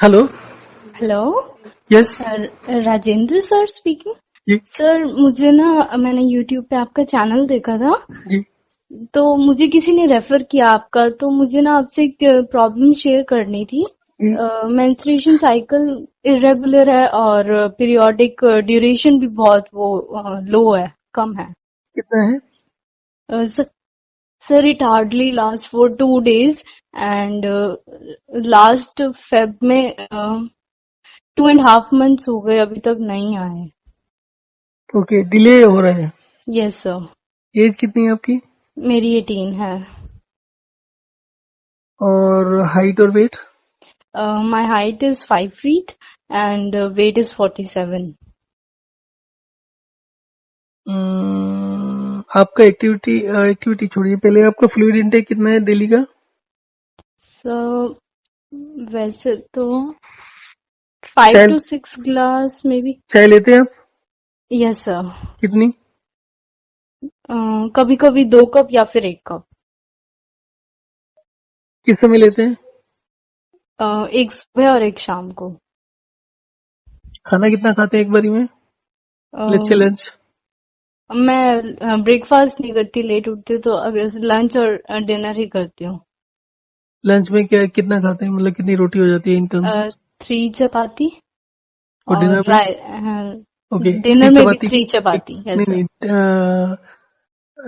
Hello. Hello yes sir, Rajendra sir speaking. जी sir मुझे मैंने यूट्यूब पे आपका चैनल देखा था, जी। तो मुझे किसी ने रेफर किया आपका, तो मुझे आपसे एक प्रॉब्लम शेयर करनी थी। जी मेंस्ट्रुएशन साइकिल इरेगुलर है और पीरियोडिक ड्यूरेशन भी बहुत वो लो है, कम है। कितना है? Sir it hardly last for 2 days and last Feb में 2.5 months हो गए, अभी तक नहीं आए। ओके, डिले हो रहा है। Yes sir. एज कितनी है आपकी? मेरी 18 है। और हाइट और weight? My height is 5 feet and weight is 47। आपका एक्टिविटी छोड़िए, पहले आपका फ्लूइड इनटेक कितना है डेली का? सो वैसे तो 5 चाय to 6 ग्लास मे बी। चाय लेते हैं आप? Yes sir. कितनी? कभी कभी 2 कप या फिर 1 कप। किस समय लेते हैं? एक सुबह और एक शाम को। खाना कितना खाते हैं एक बारी में? अ, लंच? मैं ब्रेकफास्ट नहीं करती, लेट उठती हूँ, तो अगर लंच और डिनर ही करती हूँ। लंच में क्या कितना खाते हैं, मतलब कितनी रोटी हो जाती है इन टर्म्स? 3 चपाती और और डिनर में? ओके, थ्री डिनर में भी चपाती 3 एक, चपाती। नहीं यस सर। नहीं,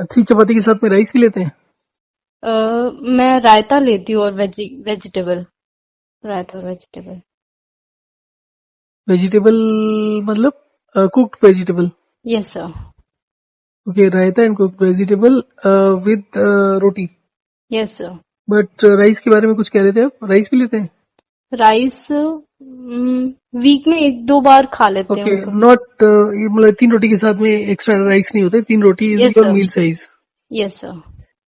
थ्री चपाती के साथ में राइस भी लेते हैं? मैं रायता लेती हूँ और वेजिटेबल, रायता और वेजिटेबल। वेजिटेबल मतलब cooked vegetable? Yes sir. Okay, raita and cooked vegetable with roti. Yes sir. But rice के बारे में कुछ कह रहे थे आप, राइस भी लेते हैं? राइस वीक में 1-2 बार खा लेते ओके, हैं कभी। नॉट ये मतलब 3 रोटी के साथ में एक्स्ट्रा राइस नहीं होते, 3 roti is yes your sir. Meal size? Yes sir.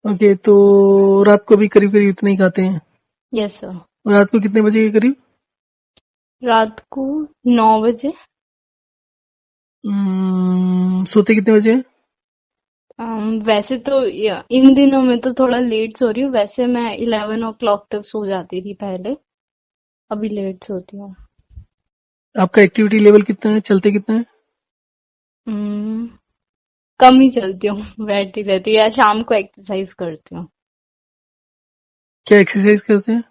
Okay, तो रात को भी करीब करीब इतना ही खाते हैं? Yes sir. और रात को कितने बजे के करीब? रात को 9 बजे। सोते कितने बजे हैं? वैसे तो इन दिनों में तो थोड़ा लेट सो रही हूँ, वैसे मैं 11 o'clock तक सो जाती थी पहले, अभी लेट सोती हूँ। आपका एक्टिविटी लेवल कितना है, चलते कितना है? हम्म, कम ही चलती हूँ बैठी रहती हूँ या शाम को एक्सरसाइज करती हूँ। क्या एक्सरसाइज करते हैं?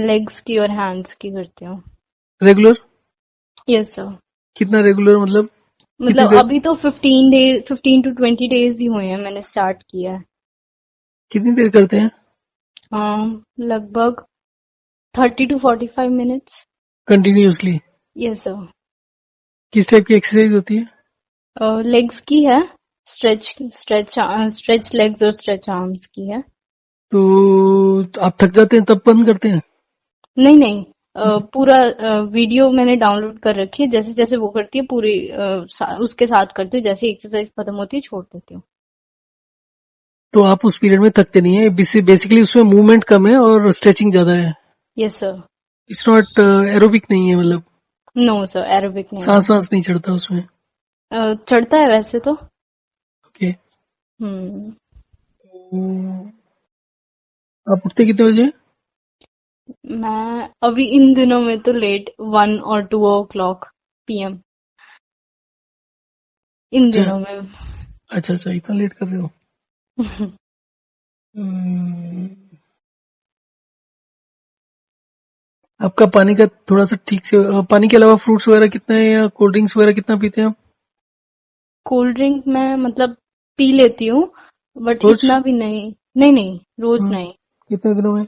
लेग्स की और हैंड्स की करती हूँ। रेगुलर? Yes sir. कितना रेगुलर मतलब? कितनी मतलब देर? अभी तो 15 डेज 15 to 20 days ही हुए हैं, मैंने स्टार्ट किया है। कितनी देर करते हैं? लगभग 30 to 45 minutes। Continuously? Yes sir. किस टाइप की एक्सरसाइज होती है? लेग्स की है, स्ट्रेच स्ट्रेच स्ट्रेच लेग्स और स्ट्रेच आर्म्स की है। तो आप थक जाते हैं तब बंद करते हैं? नहीं नहीं, पूरा वीडियो मैंने डाउनलोड कर रखी है, जैसे जैसे वो करती है पूरी उसके साथ करती हूँ, जैसे एक्सरसाइज खत्म होती है छोड़ देती हूँ। तो आप उस पीरियड में थकते नहीं है, बेसिकली उसमें मूवमेंट कम है और स्ट्रेचिंग ज्यादा है? Yes sir. It's not aerobic नहीं है मतलब? नो सर, एरोबिक नहीं है। सांस वांस नहीं चढ़ता उसमें? चढ़ता है वैसे तो। ओके। हम्म। तो आप उठते कितने बजे? मैं अभी इन दिनों में तो लेट 1 or 2 o'clock PM इन अच्छा दिनों में। अच्छा अच्छा, इतना लेट कर रहे हो? हम्म, आपका पानी का थोड़ा सा ठीक से पानी के अलावा फ्रूट्स वगैरह कितना है, या कोल्ड ड्रिंक्स वगैरह कितना पीते हैं आप? कोल्ड ड्रिंक मैं मतलब पी लेती हूँ, बट रोज? इतना भी नहीं। नहीं नहीं, रोज हम्म, नहीं। कितने दिनों में?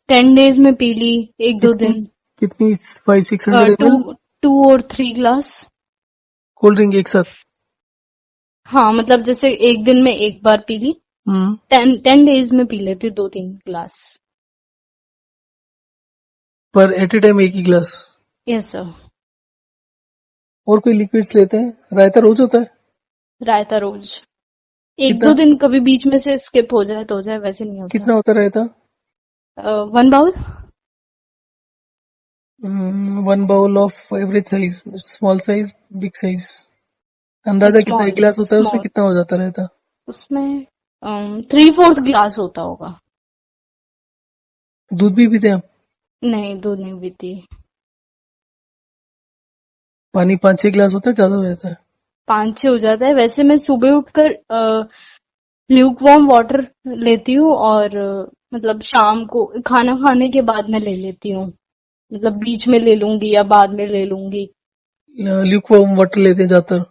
10 days में पी ली, 1-2 दिन। कितनी? कितनी? 500-600 ml? 2 or 3 glass. Cold drink एक साथ? हाँ मतलब जैसे एक दिन में एक बार पी ली, हम्म। 10 days में पी लेती हूँ 2-3 ग्लास। पर एट ए टाइम एक ही गिलास? Yes sir. और कोई लिक्विड्स लेते हैं? रायता रोज होता है? रायता रोज, एक कितना? दो दिन कभी बीच में से स्किप हो जाए तो हो जाए, वैसे नहीं होता। कितना होता है रायता? 1 bowl. 1 bowl of average size, small size, big size? अंदाजा कितना, एक स्मॉल। गिलास होता है उसमें स्मॉल। कितना हो जाता रहता? उसमें 3/4 ग्लास होता होगा। दूध भी पीते हैं आप? नहीं, दूध नहीं पीती। पानी 5-6 गिलास होता है, ज्यादा हो जाता है? 5-6 हो जाता है। वैसे मैं सुबह उठकर ल्यूक वार्म वाटर लेती हूँ, और मतलब शाम को खाना खाने के बाद में ले लेती हूँ। मतलब बीच में ले लूंगी या बाद में ले लूंगी। ल्यूक वार्म वाटर लेते हैं ज्यादातर?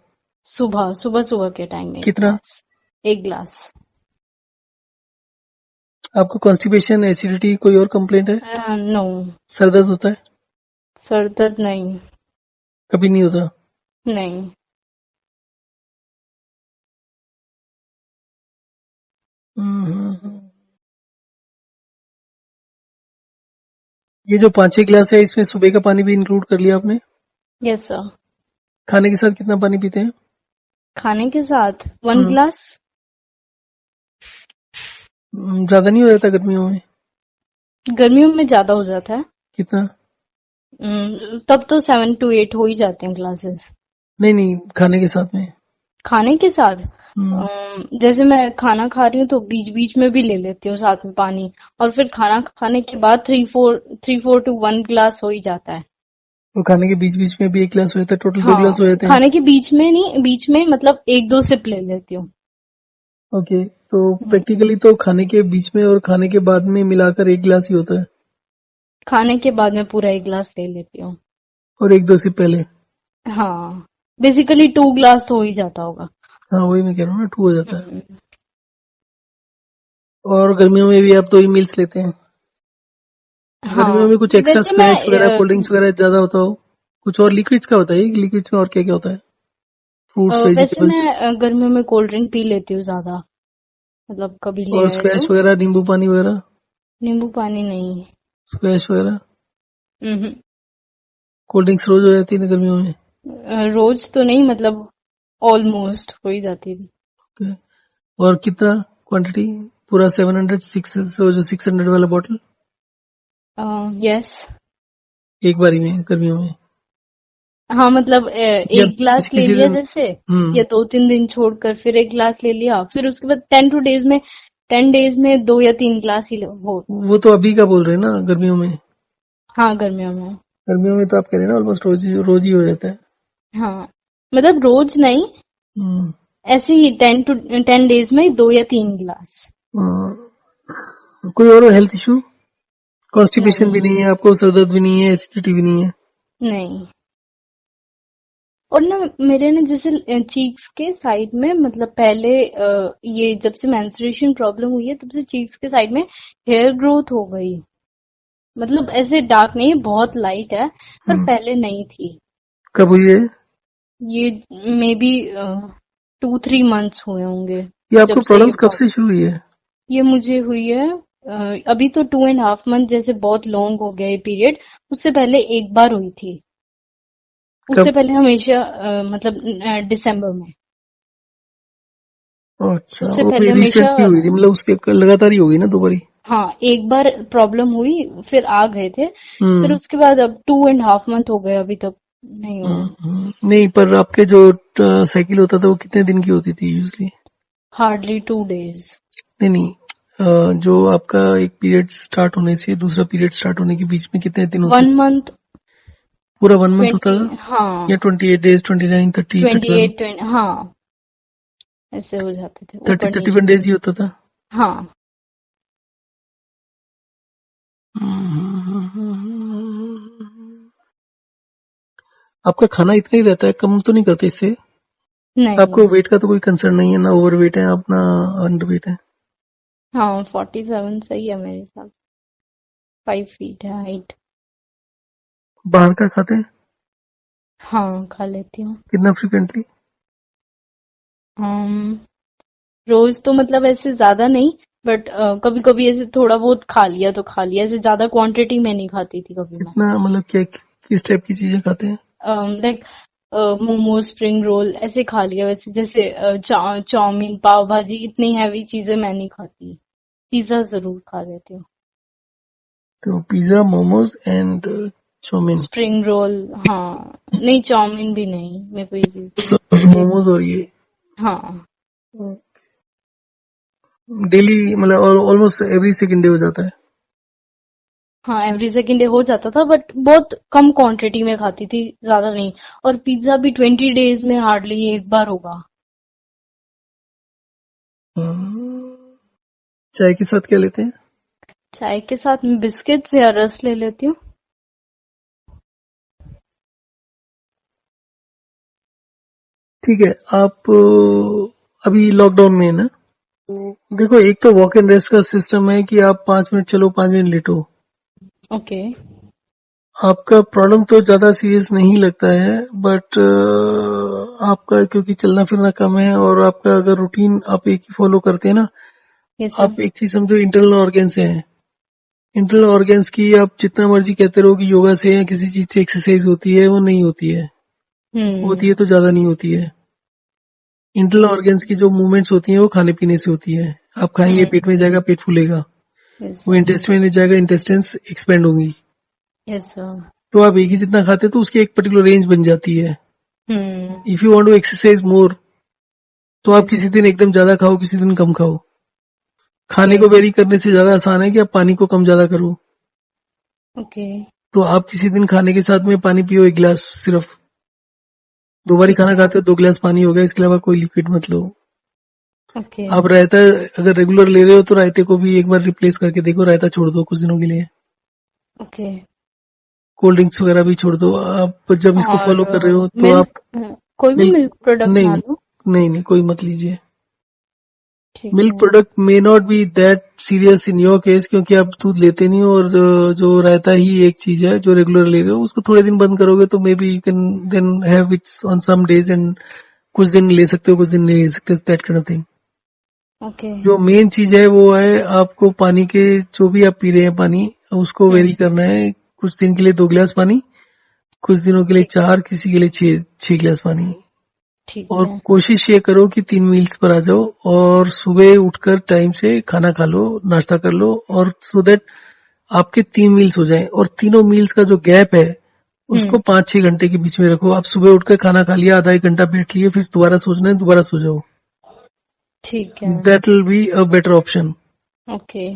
सुबह सुबह सुबह के टाइम में एक कितना? ग्लास। एक ग्लास। आपको कॉन्स्टिपेशन, एसिडिटी, कोई और कंप्लेंट है? नो। सर दर्द होता है? सर दर्द नहीं। कभी नहीं होता? नहीं। हम्म। ये जो 5-6 गिलास है, इसमें सुबह का पानी भी इंक्लूड कर लिया आपने? Yes sir. खाने के साथ कितना पानी पीते हैं? खाने के साथ 1 हम्म। ग्लास। ज्यादा नहीं हो जाता गर्मियों में? गर्मियों में ज्यादा हो जाता है। कितना? तब तो 7 to 8 हो ही जाते हैं ग्लासेस। नहीं नहीं, खाने के साथ में। खाने के साथ हम्म। जैसे मैं खाना खा रही हूँ तो बीच बीच में भी ले लेती हूँ साथ में पानी। और फिर खाना खाने के बाद 3-4 to 1 ग्लास हो ही जाता है। तो खाने के बीच बीच में भी 1 गिलास हो जाता है, टोटल 2 गिलास हो हाँ, जाते हैं? खाने के बीच में नहीं, बीच में मतलब 1-2 सिप ले लेती हूँ। ओके, तो हम्म, प्रैक्टिकली तो खाने के बीच में और खाने के बाद में मिलाकर 1 गिलास ही होता है? खाने के बाद में पूरा 1 ग्लास ले लेती हूँ। और 1-2 से पहले? हाँ, बेसिकली 2 ग्लास तो हो ही जाता होगा। हाँ, वही मैं कह रहा हूँ ना, 2 हो जाता है। हम्म, और गर्मियों में भी आप 2 ही मील्स लेते हैं? गर्मियों हाँ। में कुछ एक्स्ट्रा वैसे मैं स्क्वैश वगैरह, कोल्ड ड्रिंक्स वगैरह ज्यादा होता हो? कुछ और लिक्विड्स का होता है? लिक्विड्स में और क्या क्या होता है? फ्रूट्स, वैसे मैं वेजिटेबल्स? गर्मियों में कोल्ड ड्रिंक पी लेती हूँ ज्यादा। मतलब कभी ले और आए तो। स्क्वैश वगैरह, नींबू पानी वगैरह? नींबू पानी नहीं। स्क्वैश वगैरह? हम्म। कोल्ड ड्रिंक्स रोज हो जाती है ना गर्मियों में? रोज तो नहीं, मतलब ऑलमोस्ट हो ही जाती थी। Okay. और कितना क्वांटिटी? पूरा 700, जो 600 वाला बॉटल? यस। एक बारी में गर्मियों में? हाँ, मतलब या 1 ग्लास किसी ले किसी लिया दिन? जैसे, हम्म। या 2-3 दिन छोड़कर फिर 1 ग्लास ले लिया, फिर उसके बाद 10 डेज में 2 या 3 ग्लास ही हो। वो तो अभी का बोल रहे हैं ना, गर्मियों में? हाँ, गर्मियों में। गर्मियों में तो आप कह रहे हैं ना ऑलमोस्ट रोज ही हो जाता है। हाँ, मतलब रोज नहीं, हम्म। ऐसे ही 10 डेज में 2 या 3 ग्लास। कोई और हेल्थ इशू? कॉन्स्टिपेशन भी नहीं। नहीं है आपको, सर दर्द भी नहीं है, एसिडिटी भी नहीं है? नहीं। और ना, मेरे ना जैसे चीक्स के साइड में, मतलब पहले ये जब से मेंस्ट्रुएशन प्रॉब्लम हुई है तब से चीक्स के साइड में हेयर ग्रोथ हो गई। मतलब ऐसे डार्क नहीं है, बहुत लाइट है, पर हम्म। पहले नहीं थी। कब हुई है? ये मे बी 2-3 मंथ्स हुए होंगे ये जब आपको से ये प्रॉब्लम्स कब से प्रॉब्लम। शुरू हुई है? ये मुझे हुई है अभी तो 2.5 मंथ, जैसे बहुत लॉन्ग हो गया ये पीरियड। उससे पहले एक बार हुई थी। उससे कब? पहले हमेशा मतलब दिसंबर में। अच्छा, उससे वो भी पहले हमेशा। रिसेंटली हुई थी, मतलब उसके लगातार ही होगी ना 2 बारी? हाँ, एक बार प्रॉब्लम हुई, फिर आ गए थे। फिर हम्म। उसके बाद अब 2.5 मंथ हो गए, अभी तक नहीं हुआ। नहीं, पर आपके जो साइकिल होता था वो कितने दिन की होती थी यूजली? Hardly 2 days. नहीं नहीं, जो आपका एक पीरियड स्टार्ट होने से दूसरा पीरियड स्टार्ट होने के बीच में कितने दिन होते? 1 मंथ। पूरा 1 मंथ होता 20। था? या हाँ। 28 डेज, 29, 30, 31? 28, 20, हाँ, ऐसे हो जाते थे, थर्टी ऊपर थर्टी नीचे। वन डेज ही होता था? हाँ। आपका खाना इतना ही रहता है, कम तो नहीं करते इससे? नहीं। आपको वेट का तो कोई कंसर्न नहीं है ना? ओवर वेट है आप ना अंडर वेट है? हाँ, 47 सही है मेरे साथ। 5 फीट है हाइट। बाहर का खाते हैं? हाँ, खा लेती हूँ। कितना फ्रिक्वेंटली? um, रोज तो मतलब ऐसे ज्यादा नहीं, बट कभी कभी ऐसे थोड़ा बहुत खा लिया तो खा लिया, ऐसे ज्यादा क्वांटिटी में नहीं खाती थी कभी मैं। कितना, मतलब क्या, किस टाइप की चीजें खाते हैं? लाइक मोमोज, स्प्रिंग रोल ऐसे खा लिया। वैसे जैसे चाउमीन, पाव भाजी, इतनी हैवी चीजें मैं नहीं खाती। पिज्जा जरूर खा लेती हूँ। तो pizza, momos and chow mein? Spring roll. हाँ, नहीं चाउमीन भी नहीं, मेरे को ये चीज ये। मोमोज और ये हाँ। डेली, मतलब ऑलमोस्ट एवरी सेकंड डे हो जाता है? हाँ, एवरी सेकंड डे हो जाता था, बट बहुत कम क्वांटिटी में खाती थी, ज्यादा नहीं। और पिज्जा भी 20 डेज में हार्डली एक बार होगा। चाय के साथ क्या लेते हैं? चाय के साथ मैं बिस्किट्स या रस ले लेती हूँ। ठीक है, आप अभी लॉकडाउन में है ना? देखो, एक तो वॉक इन रेस्ट का सिस्टम है कि आप 5 मिनट चलो, 5 मिनट लेटो। ओके। आपका प्रॉब्लम तो ज्यादा सीरियस नहीं लगता है, बट आपका क्योंकि चलना फिरना कम है और आपका अगर रूटीन आप एक ही फॉलो करते हैं ना, यस सर। आप एक चीज समझो, इंटरनल ऑर्गेन्स हैं। इंटरनल ऑर्गेन्स की आप जितना मर्जी कहते रहो कि योगा से या किसी चीज से एक्सरसाइज होती है, वो नहीं होती है। होती है तो ज्यादा नहीं होती है। Internal yes. ऑर्गेन्स की जो मूवमेंट्स होती हैं वो खाने पीने से होती है। आप खाएंगे, पेट में जाएगा, पेट फूलेगा, यस वो सर। इंटेस्टाइन में जाएगा, इंटेस्टाइन्स एक्सपेंड होंगी। Yes sir. तो आप एक ही जितना खाते तो उसकी एक पर्टिकुलर रेंज बन जाती है। Hmm. If you want to exercise more, तो आप यस किसी सर। दिन एकदम ज्यादा खाओ, किसी दिन कम खाओ। खाने ओके। को वेरी करने से ज्यादा आसान है कि आप पानी को कम ज्यादा करो। ओके। तो आप किसी दिन खाने के साथ में पानी पियो, 1 गिलास सिर्फ। 2 बार ही ठीक खाना है। खाते हो, 2 गिलास पानी हो गया, इसके अलावा कोई लिक्विड मत लो। ओके। आप रायता अगर रेगुलर ले रहे हो तो रायते को भी एक बार रिप्लेस करके देखो, रायता छोड़ दो कुछ दिनों के लिए। ओके। कोल्ड ड्रिंक्स वगैरह भी छोड़ दो। आप जब इसको फॉलो कर रहे और हो तो आप मिल्क, कोई भी मिल्क, मिल्क प्रोडक्ट नहीं ना नहीं, लो? नहीं नहीं, कोई मत लीजिए। ठीक मिल्क है। Product may not be that serious in your case, क्योंकि आप दूध लेते नहीं हो, और जो रायता ही एक चीज है जो रेगुलर ले रहे हो, उसको थोड़े दिन बंद करोगे तो maybe you can then have it on some days, and कुछ दिन ले सकते हो, कुछ दिन नहीं ले सकते, that kind of thing. Okay. जो मेन चीज है वो है आपको पानी के, जो भी आप पी रहे हैं पानी, उसको वेरी करना है। कुछ दिन के लिए 2 गिलास पानी, कुछ दिनों के लिए ठीक। 4, किसी के लिए 6 गिलास पानी। ठीक और है। कोशिश ये करो कि 3 मील्स पर आ जाओ, और सुबह उठकर टाइम से खाना खा लो, नाश्ता कर लो, और सो दैट आपके 3 मील्स हो जाएं। और तीनों मील्स का जो गैप है उसको 5-6 घंटे के बीच में रखो। आप सुबह उठकर खाना खा लिया, आधा 1 घंटा बैठ लिए, फिर दोबारा सोचना है, दोबारा सो जाओ। ठीक है। That will be a better option. Okay.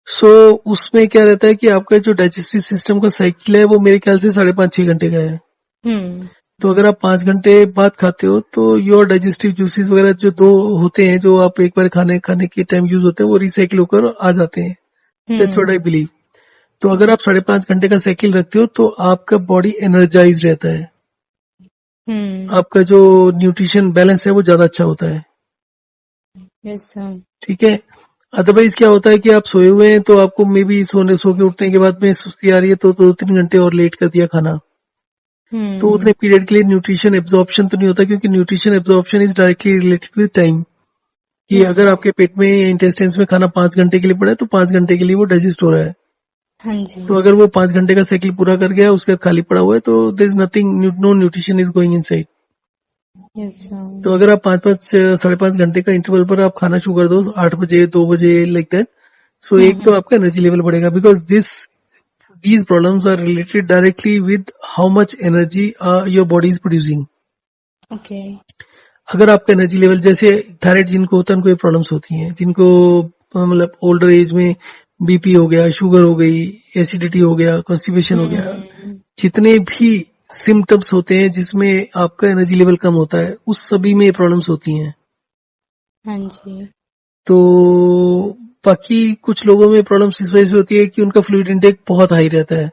So उसमें क्या रहता है कि आपका जो डाइजेस्टिव सिस्टम का साइकिल है वो मेरे ख्याल से 5.5-6 घंटे का है। हम्म। तो अगर आप 5 घंटे बाद खाते हो तो योर डाइजेस्टिव जूसेस वगैरह जो दो होते हैं, जो आप एक बार खाने खाने के टाइम यूज होते हैं, वो रिसाइकिल होकर आ जाते हैं। That's what I believe. तो अगर आप 5.5 घंटे का साइकिल रखते हो तो आपका बॉडी एनर्जाइज रहता है। हम्म। आपका जो न्यूट्रिशन बैलेंस है वो ज्यादा अच्छा होता है। Yes sir. ठीक है। अदरवाइज क्या होता है कि आप सोए हुए हैं तो आपको मे बी सो के उठने के बाद में सुस्ती आ रही है, तो 2-3 घंटे और लेट कर दिया खाना, तो उतने पीरियड के लिए न्यूट्रिशन एब्जॉर्प्शन तो नहीं होता, क्योंकि nutrition absorption is directly related with time. कि यस अगर सर। आपके पेट में इंटेस्टाइन्स में खाना 5 घंटे के लिए पड़ा है तो 5 घंटे के लिए वो डाइजेस्ट हो रहा है। हाँ जी। तो अगर वो 5 घंटे का साइकिल पूरा कर गया, उसके बाद खाली पड़ा हुआ है, तो there is nothing, no nutrition is going inside. Yes sir. तो अगर आप 5-5 साढ़े 5 घंटे का इंटरवल पर आप खाना शुरू कर दो, 8 बजे, 2 बजे, लाइक दैट, सो एक तो आपका एनर्जी लेवल बढ़ेगा, because these problems are related directly with how much energy your body is producing. Okay. अगर आपका एनर्जी लेवल, जैसे थायराइड जिनको होता है उनको ये प्रॉब्लम्स होती हैं, जिनको मतलब ओल्डर एज में बीपी हो गया, शुगर हो गई, एसिडिटी हो गया, कॉन्स्टिपेशन हो गया, जितने भी सिम्टम्स होते हैं जिसमें आपका एनर्जी लेवल कम होता है, उस सभी में ये प्रॉब्लम्स होती हैं। हाँ जी। तो बाकी कुछ लोगों में प्रॉब्लम्स इस वजह से होती है कि उनका फ्लूइड इंटेक बहुत हाई रहता है।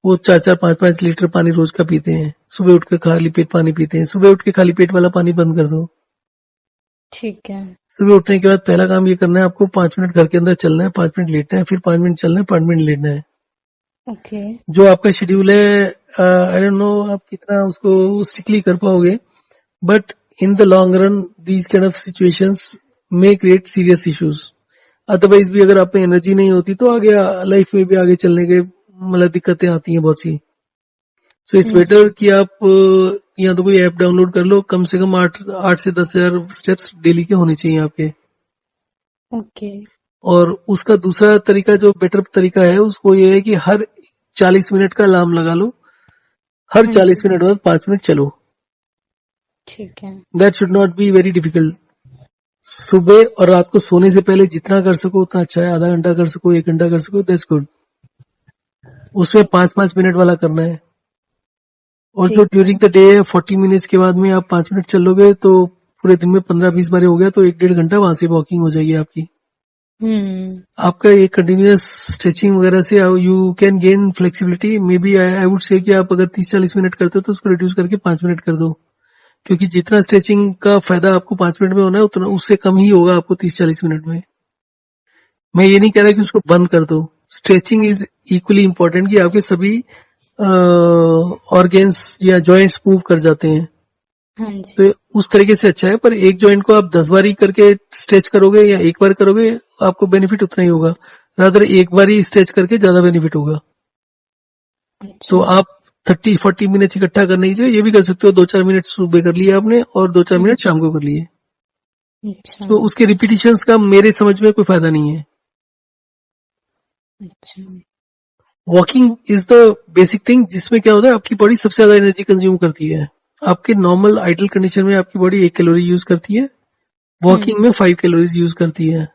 वो 4-4, 5-5 लीटर पानी रोज का पीते हैं। सुबह उठ के खाली पेट पानी पीते हैं। सुबह उठ के खाली पेट वाला पानी बंद कर दो। ठीक है। सुबह उठने के बाद पहला काम ये करना है, आपको 5 मिनट घर के अंदर चलना है, 5 मिनट लेटना है, फिर 5 मिनट चलना है, 5 मिनट लेटना है। ओके। जो आपका शेड्यूल है, आई डोंट नो आप कितना उसको स्ट्रिक्टली कर पाओगे, but in the long run these kind of situations may create serious issues. Otherwise भी अगर आप में एनर्जी नहीं होती तो आगे लाइफ में भी आगे चलने के मतलब दिक्कतें आती हैं बहुत सी। सो इट्स हाँ जी। बेटर कि आप या तो कोई ऐप डाउनलोड कर लो, कम से कम 8 से 10 हजार स्टेप्स डेली के होने चाहिए आपके। ओके। और उसका दूसरा तरीका, जो बेटर तरीका है, उसको ये है कि हर 40 मिनट का अलार्म लगा लो। हर हाँ 40 जी। मिनट बाद 5 मिनट चलो। ठीक है। That should not be very difficult. सुबह और रात को सोने से पहले जितना कर सको उतना अच्छा है। आधा घंटा कर सको, 1 घंटा कर सको, दैट्स गुड। उसमें 5-5 मिनट वाला करना है। और जो ठीक है। ड्यूरिंग द डे है 40 मिनट्स के बाद में आप 5 मिनट चल लोगे तो पूरे दिन में 15-20 बार हो गया तो 1-1.5 घंटा वहां से वॉकिंग हो जाएगी आपकी। आपका ये कंटिन्यूअस स्ट्रेचिंग वगैरह से you can gain flexibility. Maybe I would say कि आप अगर 30-40 मिनट करते हो तो उसको रिड्यूस करके 5 मिनट कर दो, क्योंकि जितना स्ट्रेचिंग का फायदा आपको 5 मिनट में होना है उतना उससे कम ही होगा आपको 30-40 मिनट में। मैं ये नहीं कह रहा कि उसको बंद कर दो। स्ट्रेचिंग इज इक्वली इम्पोर्टेंट कि आपके सभी ऑर्गेन्स या जॉइंट्स मूव कर जाते हैं, हाँ जी। तो उस तरीके से अच्छा है। पर एक जॉइंट को आप 10 बार ही करके स्ट्रेच करोगे या एक बार करोगे आपको बेनिफिट उतना ही होगा, रादर एक बार ही स्ट्रेच करके ज्यादा बेनिफिट होगा। तो अच्छा। आप 30-40 मिनट इकट्ठा करने की ये भी कर सकते हो। 2-4 मिनट सुबह कर लिए आपने और 2-4 मिनट शाम को कर लिए, अच्छा। तो उसके रिपीटिशंस का मेरे समझ में कोई फायदा नहीं है। अच्छा। Walking is the basic thing जिसमें क्या होता है आपकी बॉडी सबसे ज्यादा एनर्जी कंज्यूम करती है। आपके नॉर्मल आइडल कंडीशन में आपकी बॉडी 1 कैलोरी यूज करती है, वॉकिंग में 5 कैलोरीज यूज करती है।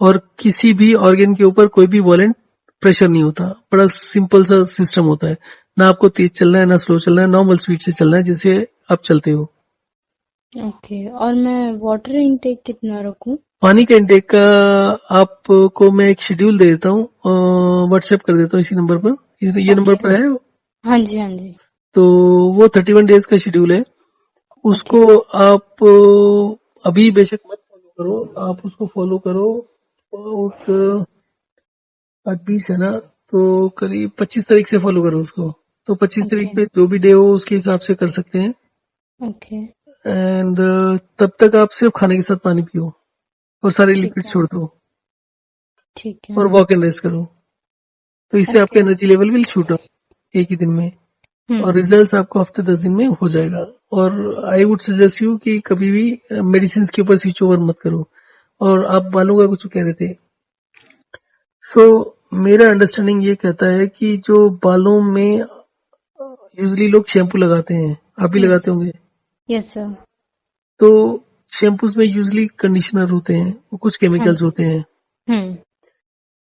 और किसी भी ऑर्गन के ऊपर कोई भी वॉलेंट प्रेशर नहीं होता, बड़ा सिंपल सा सिस्टम होता है। ना आपको तेज चलना है ना स्लो चलना है, नॉर्मल स्पीड से चलना है जैसे आप चलते हो। ओके। और मैं वाटर इनटेक कितना रखूं? पानी के इंटेक का आपको मैं एक शेड्यूल दे देता हूँ, व्हाट्सएप कर देता हूँ इसी नंबर पर। ये नंबर ओके। पर है। हाँ जी, हाँ जी। तो वो 31 डेज का शेड्यूल है। ओके। उसको आप अभी बेशक मत फॉलो करो, आप उसको फॉलो करो। और आज 20 है ना, तो करीब 25 तारीख से फॉलो करो उसको। तो 25 तारीख ओके। पे जो भी डे हो उसके हिसाब से कर सकते हैं। ओके। एंड तब तक आप सिर्फ खाने के साथ पानी पियो और सारे ठीक लिक्विड है। छोड़ दो ठीक है। और वॉक एंड रेस्ट करो। तो इससे आपका okay. Energy level will shoot up एक ही दिन में, और हम्म। रिजल्ट्स आपको हफ्ते 10 दिन में हो जाएगा। और आई वुड सजेस्ट यू कि कभी भी मेडिसिन के ऊपर स्विच ओवर मत करो। और आप बालों का कुछ कह रहे थे। सो मेरा अंडरस्टैंडिंग ये कहता है कि जो बालों में यूजली लोग शैम्पू लगाते हैं, आप भी यस। लगाते होंगे, यस सर। तो शैम्पूज में यूजली कंडीशनर होते हैं, वो कुछ हाँ केमिकल्स जी। होते हैं। हम्म।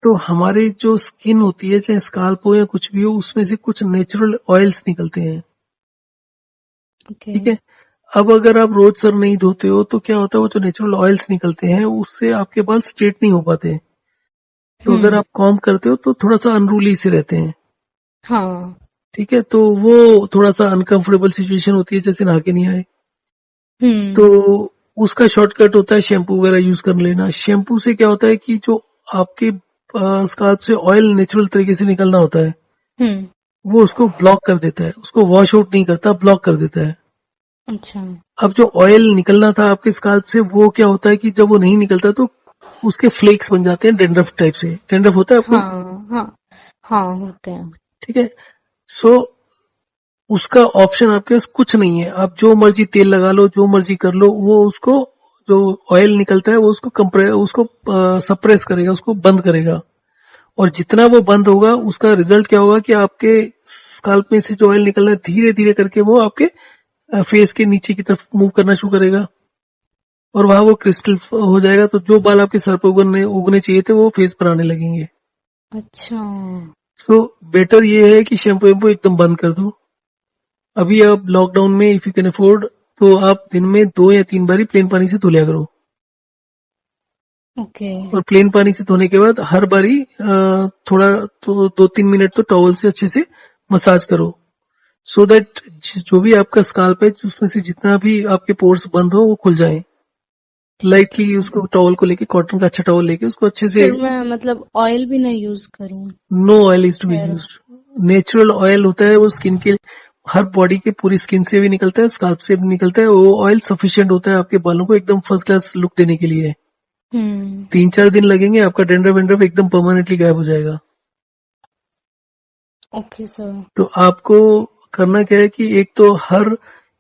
तो हमारे जो स्किन होती है चाहे स्काल्प हो या कुछ भी हो उसमें से कुछ नेचुरल ऑयल्स निकलते हैं। ओके। ठीक है। अब अगर आप रोज सर नहीं धोते हो तो क्या होता है, वो जो नेचुरल ऑयल्स निकलते हैं उससे आपके बाल स्ट्रेट नहीं हो पाते। तो अगर हम्म। आप कॉम्ब करते हो तो थोड़ा सा अनरूली से रहते हैं। हाँ। ठीक है, तो वो थोड़ा सा अनकंफर्टेबल सिचुएशन होती है जैसे नहा के नहीं आए। तो हम्म। उसका शॉर्टकट होता है शैम्पू वगैरह यूज कर लेना। शैम्पू से क्या होता है कि जो आपके स्काल्प से ऑयल नेचुरल तरीके से निकलना होता है हम्म। वो उसको ब्लॉक कर देता है, उसको वॉश आउट नहीं करता, ब्लॉक कर देता है। अच्छा। अब जो ऑयल निकलना था आपके स्काल्प से वो क्या होता है कि जब वो नहीं निकलता तो उसके फ्लेक्स बन जाते हैं डेंड्रफ टाइप से। डेंड्रफ होता है आपको? हाँ। हाँ। हाँ होते हैं। ठीक है। सो उसका ऑप्शन आपके पास कुछ नहीं है, आप जो मर्जी तेल लगा लो जो मर्जी कर लो, वो उसको जो ऑयल निकलता है वो उसको सप्रेस करेगा, उसको बंद करेगा। और जितना वो बंद होगा उसका रिजल्ट क्या होगा कि आपके स्काल्प में से जो ऑयल निकलना है धीरे धीरे करके वो आपके फेस के नीचे की तरफ मूव करना शुरू करेगा और वहां वो क्रिस्टल हो जाएगा। तो जो बाल आपके सर पर उगने उगने चाहिए थे वो फेस पर आने लगेंगे। अच्छा। सो बेटर ये है कि शैम्पू वैम्पू एकदम बंद कर दो। अभी आप लॉकडाउन में इफ यू कैन अफोर्ड तो आप दिन में 2 या 3 बारी प्लेन पानी से धो लिया करो। ओके। और प्लेन पानी से धोने के बाद हर बारी थोड़ा तो 2-3 मिनट तो टॉवल से अच्छे से मसाज करो, सो दैट जो भी आपका स्काल्प है उसमें से जितना भी आपके पोर्स बंद हो वो खुल जाए। ठीक लाइटली है। उसको टॉवल को लेके, कॉटन का अच्छा टॉवल लेके उसको अच्छे से। फिर मैं मतलब ऑयल भी नहीं यूज करूं? No oil is to be hair. Used. Natural oil होता है वो स्किन के, हर बॉडी के पूरी स्किन से भी निकलता है, स्काल्प से भी निकलता है। वो ऑयल सफिशिएंट होता है आपके बालों को एकदम फर्स्ट क्लास लुक देने के लिए। हम्म। 3-4 दिन लगेंगे, आपका डेंड्रफ वेंड्रफ एकदम परमानेंटली गायब हो जाएगा। Okay sir. तो आपको करना क्या है कि एक तो हर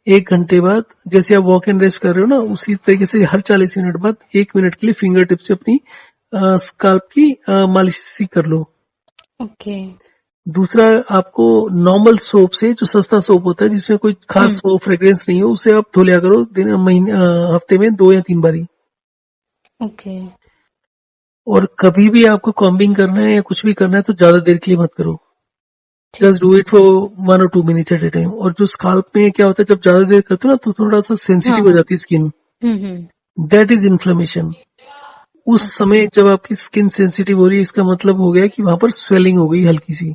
1 घंटे बाद जैसे आप वॉक एंड रेस्ट कर रहे हो ना उसी तरीके से हर 40 मिनट बाद 1 मिनट के लिए फिंगर टिप से अपनी स्काल्प की मालिश सी कर लो। ओके। दूसरा, आपको नॉर्मल सोप से, जो सस्ता सोप होता है जिसमें कोई खास वो फ्रेग्रेंस नहीं हो, उससे आप धो लिया करो दिन महीने हफ्ते में 2 या 3 बारी। ओके। और कभी भी आपको कॉम्बिंग करना है या कुछ भी करना है तो ज्यादा देर के लिए मत करो, ठीक just do it for 1 or 2 minutes at a time. और जो स्काल्प में क्या होता है, जब ज्यादा देर करते हो ना तो थोड़ा सा हाँ सेंसिटिव हो हाँ जाती है स्किन, दैट इज इन्फ्लेमेशन। उस ओके समय जब आपकी स्किन सेंसिटिव हो रही है, इसका मतलब हो गया कि वहां पर स्वेलिंग हो गई हल्की सी,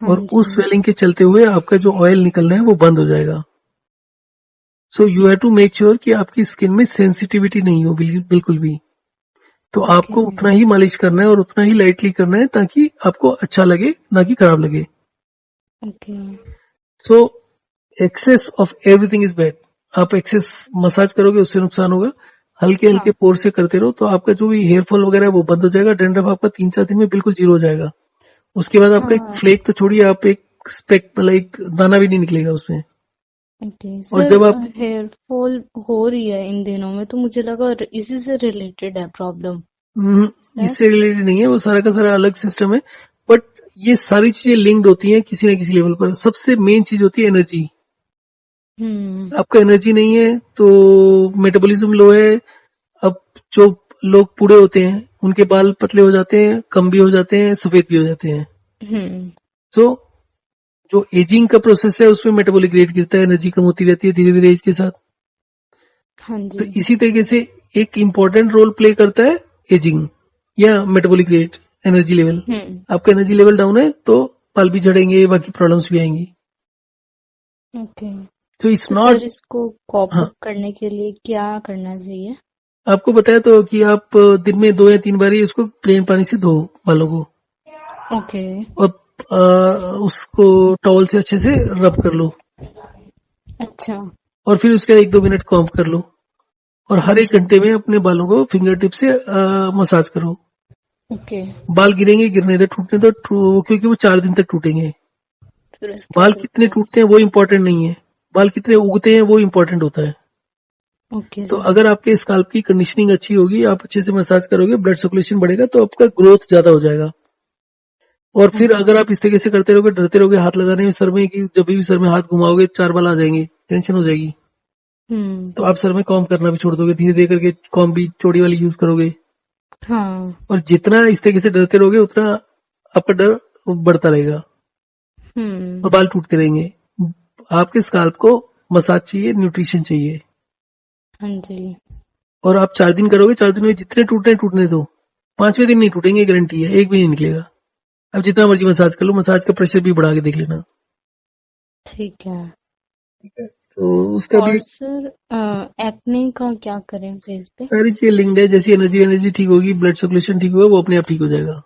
हाँ और जी उस स्वेलिंग के चलते हुए आपका जो ऑयल निकलना है वो बंद हो जाएगा। So you have to make sure कि आपकी स्किन में सेंसिटिविटी नहीं हो बिल्कुल भी। तो ओके आपको उतना ही मालिश करना है और उतना ही लाइटली करना है ताकि आपको अच्छा लगे, ना कि खराब लगे। Okay so excess of everything is bad. आप एक्सेस मसाज करोगे उससे नुकसान होगा, हल्के हल्के हाँ पोर से करते रहो तो आपका जो भी हेयर फॉल वगैरह है वो बंद हो जाएगा। डैंड्रफ आपका 3-4 दिन में बिल्कुल जीरो हो जाएगा। उसके बाद आपका एक हाँ फ्लेक तो छोड़िए, आप एक स्पेक मतलब एक दाना भी नहीं निकलेगा उसमें। ओके और सर जब आप हेयर फॉल हो रही है इन दिनों में, तो मुझे लगा इसी से रिलेटेड है प्रॉब्लम। सर इससे रिलेटेड नहीं है, वो सारा का सारा अलग सिस्टम है। बट ये सारी चीजें लिंक्ड होती हैं किसी न किसी लेवल पर। सबसे मेन चीज होती है एनर्जी। हम्म आपका एनर्जी नहीं है तो मेटाबॉलिज्म लो है। अब जो लोग बूढ़े होते हैं उनके बाल पतले हो जाते हैं, कम भी हो जाते हैं, सफेद भी हो जाते हैं। हम्म सो जो एजिंग का प्रोसेस है उसमें मेटाबॉलिक रेट गिरता है, एनर्जी कम होती रहती है धीरे धीरे एज के साथ। हाँ तो जी इसी तरीके से एक इम्पोर्टेंट रोल प्ले करता है एजिंग या मेटाबॉलिक रेट, एनर्जी लेवल। आपका एनर्जी लेवल डाउन है तो बाल भी झड़ेंगे, बाकी प्रॉब्लम्स भी आएंगी। ओके तो इट्स तो नॉट। सर इसको कॉप हाँ, अप करने के लिए क्या करना चाहिए? आपको बताया तो कि आप दिन में 2 या 3 बार ही उसको प्लेन पानी से धो बालों को, ओके और उसको टॉवल से अच्छे से रब कर लो, अच्छा और फिर उसके 1-2 मिनट कॉम्ब कर लो, और हाँ हर एक जी घंटे में अपने बालों को फिंगर टिप से मसाज करो। ओके बाल गिरेंगे, गिरने दो, टूटने दो, क्योंकि वो 4 दिन तक टूटेंगे। फिर उसके बाल बाद कितने सर टूटते हैं वो इम्पोर्टेंट नहीं है, बाल कितने उगते हैं वो इम्पोर्टेंट होता है। ओके तो सर अगर आपके स्काल्प की कंडीशनिंग अच्छी होगी, आप अच्छे से मसाज करोगे, ब्लड सर्कुलेशन बढ़ेगा तो आपका ग्रोथ ज्यादा हो जाएगा। और फिर ओके अगर आप इस तरीके से करते रहोगे, डरते रहोगे हाथ लगाने में सर में, कि जब भी सर में हाथ घुमाओगे 4 बाल आ जाएंगे, टेंशन हो जाएगी, हम्म तो आप सर में कॉम्ब करना भी छोड़ दोगे। धीरे धीरे करके कॉम्ब भी चौड़ी वाली यूज करोगे। हाँ और जितना इस तरीके से डरते रहोगे उतना आपका डर बढ़ता रहेगा और हम्म बाल टूटते रहेंगे। आपके स्काल्प को मसाज चाहिए, न्यूट्रिशन चाहिए। हाँ जी और आप 4 दिन करोगे, 4 दिन में जितने टूटने टूटने दो, 5वें दिन नहीं टूटेंगे, गारंटी है, एक भी नहीं निकलेगा। अब जितना मर्जी मसाज कर लो, मसाज का प्रेशर भी बढ़ा के देख लेना। ठीक है। ठीक है, तो उसका भी और सर एक्ने का क्या करें फेस पे? सारी चीजें लिंक्ड है। जैसी एनर्जी ठीक होगी, ब्लड सर्कुलेशन ठीक होगा, वो अपने आप ठीक हो जाएगा।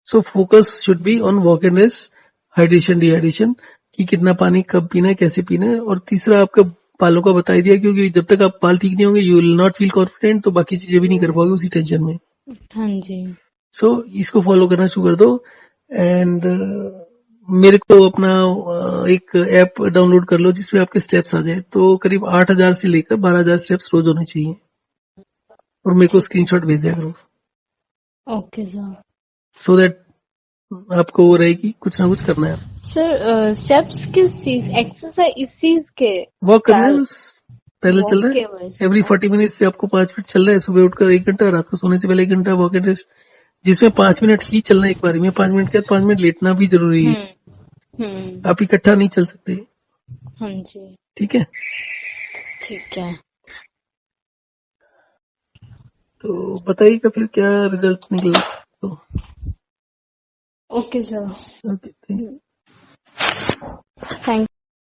So focus should be on walk and rest, hydration dehydration, कि कितना पानी कब पीना है, कैसे पीना है। और तीसरा आपका बालों का बता ही दिया, क्योंकि जब तक आप बाल ठीक नहीं होंगे you will not feel confident, तो बाकी चीजें भी नहीं कर पाओगे उसी टेंशन में। हाँ जी सो इसको फॉलो करना शुरू कर दो। एंड मेरे को अपना एक ऐप डाउनलोड कर लो जिसमें आपके स्टेप्स आ जाए। तो करीब 8,000 से लेकर 12,000 स्टेप्स रोज होने चाहिए, और मेरे को ठीक है स्क्रीनशॉट भेज दिया करो, ओके सर। सो दैट आपको वो रहे कि कुछ ना कुछ करना है। सर स्टेप्स किस चीज, एक्सरसाइज इस चीज के? वॉक करना है स्कैल्प बस, पैदल वॉक चल रहा के है। बस? एवरी 40 मिनट से आपको 5 मिनट चलना है। सुबह उठकर 1 घंटा, रात को सोने से पहले 1 घंटा वॉक एंड रेस्ट, जिसमें 5 मिनट ही चलना है एक बार में। 5 मिनट के बाद 5 मिनट लेटना भी जरूरी है। हम्म आप इकट्ठा नहीं चल सकते। हाँ जी ठीक है, ठीक है तो बताइएगा फिर क्या रिजल्ट निकला। तो okay sir. Okay, thank you.